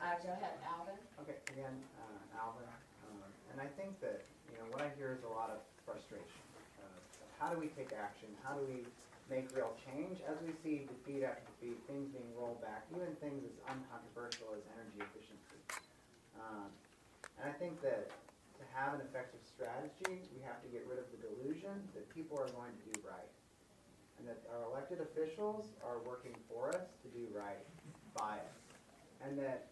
Go ahead, Alvin. Okay, again, Alvin. And I think that, what I hear is a lot of frustration. How do we take action? How do we make real change as we see defeat after defeat, things being rolled back, even things as uncontroversial as energy efficiency. And I think that to have an effective strategy, we have to get rid of the delusion that people are going to do right. And that our elected officials are working for us to do right by us. And that,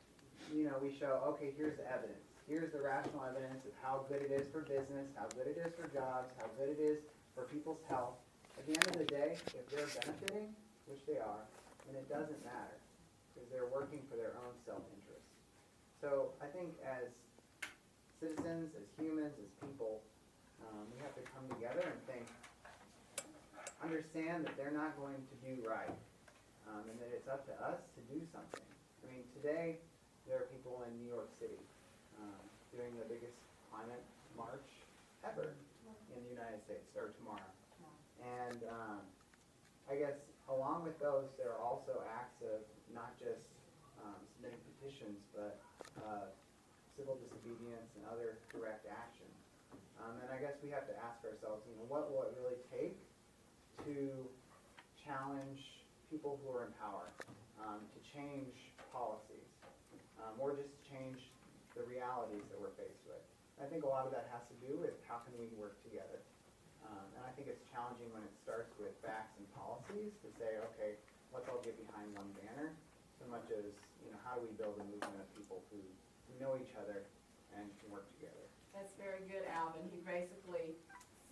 we show, okay, here's the evidence. Here's the rational evidence of how good it is for business, how good it is for jobs, how good it is for people's health. At the end of the day, if they're benefiting, which they are, then it doesn't matter, because they're working for their own self-interest. So I think as citizens, as humans, as people, we have to come together and understand that they're not going to do right, and that it's up to us to do something. I mean, today, there are people in New York City doing the biggest climate march ever in the United States, or tomorrow. And I guess along with those, there are also acts of not just submitting petitions, but civil disobedience and other direct action. And I guess we have to ask ourselves, what will it really take to challenge people who are in power, to change policies, or just change the realities that we're faced with. I think a lot of that has to do with how can we work together. And I think it's challenging when it starts with facts and policies to say, okay, let's all get behind one banner, so much as, how do we build a movement of people who know each other and can work together. That's very good, Alvin. He basically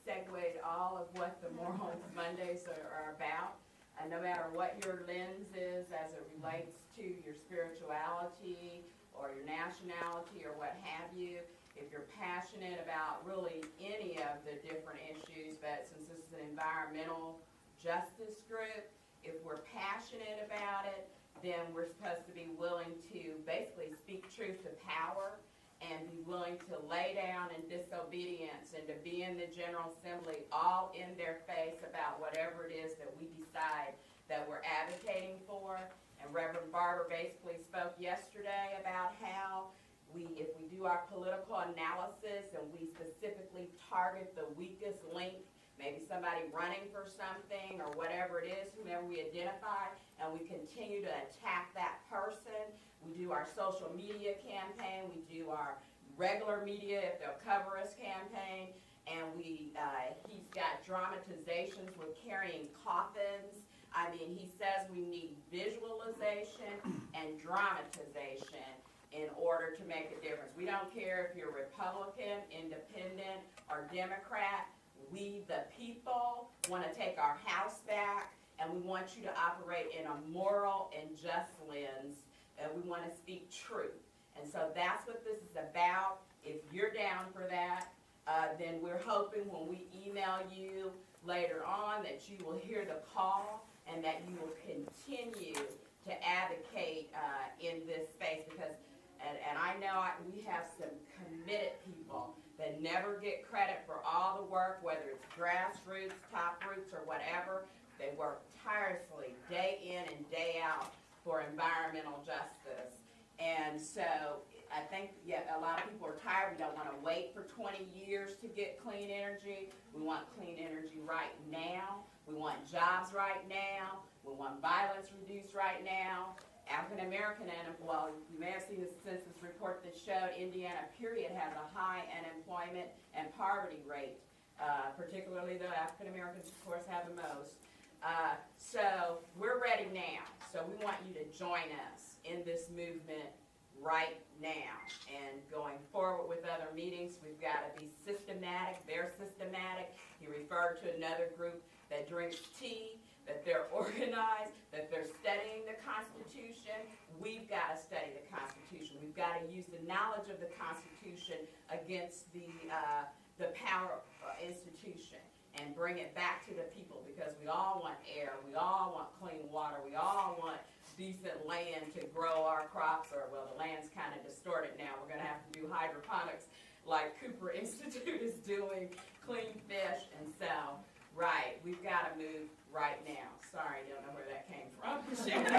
segued all of what the Moral Mondays are about. And no matter what your lens is as it relates to your spirituality or your nationality or what have you, if you're passionate about really any of the different issues, but since this is an environmental justice group, if we're passionate about it, then we're supposed to be willing to basically speak truth to power and be willing to lay down in disobedience and to be in the General Assembly all in their face about whatever it is that we decide that we're advocating for. And Reverend Barber basically spoke yesterday about how if we do our political analysis and we specifically target the weakest link, maybe somebody running for something or whatever it is, whomever we identify, and we continue to attack that person. We do our social media campaign, we do our regular media, if they'll cover us campaign, and he's got dramatizations with carrying coffins. I mean, he says we need visualization and dramatization in order to make a difference. We don't care if you're Republican, Independent, or Democrat. We, the people, want to take our house back, and we want you to operate in a moral and just lens, and we want to speak truth. And so that's what this is about. If you're down for that, then we're hoping when we email you later on that you will hear the call and that you will continue to advocate in this space, because and I know we have some committed people that never get credit for all the work, whether it's grassroots, top roots, or whatever. They work tirelessly day in and day out for environmental justice. And so I think a lot of people are tired. We don't want to wait for 20 years to get clean energy. We want clean energy right now. We want jobs right now. We want violence reduced right now. African American, well, you may have seen the census report that showed Indiana, period, has a high unemployment and poverty rate. Particularly the African Americans, of course, have the most. So we're ready now. So we want you to join us in this movement right now. And going forward with other meetings, we've got to be systematic. They're systematic. He referred to another group that drinks tea, that they're organized, that they're studying the Constitution. We've got to study the Constitution. We've got to use the knowledge of the Constitution against the power institution and bring it back to the people, because we all want air, we all want clean water, we all want decent land to grow our crops, or, well, the land's kind of distorted now. We're going to have to do hydroponics like Cooper Institute is doing, clean fish, and so, right, we've got to move right now. Sorry, don't know where that came from.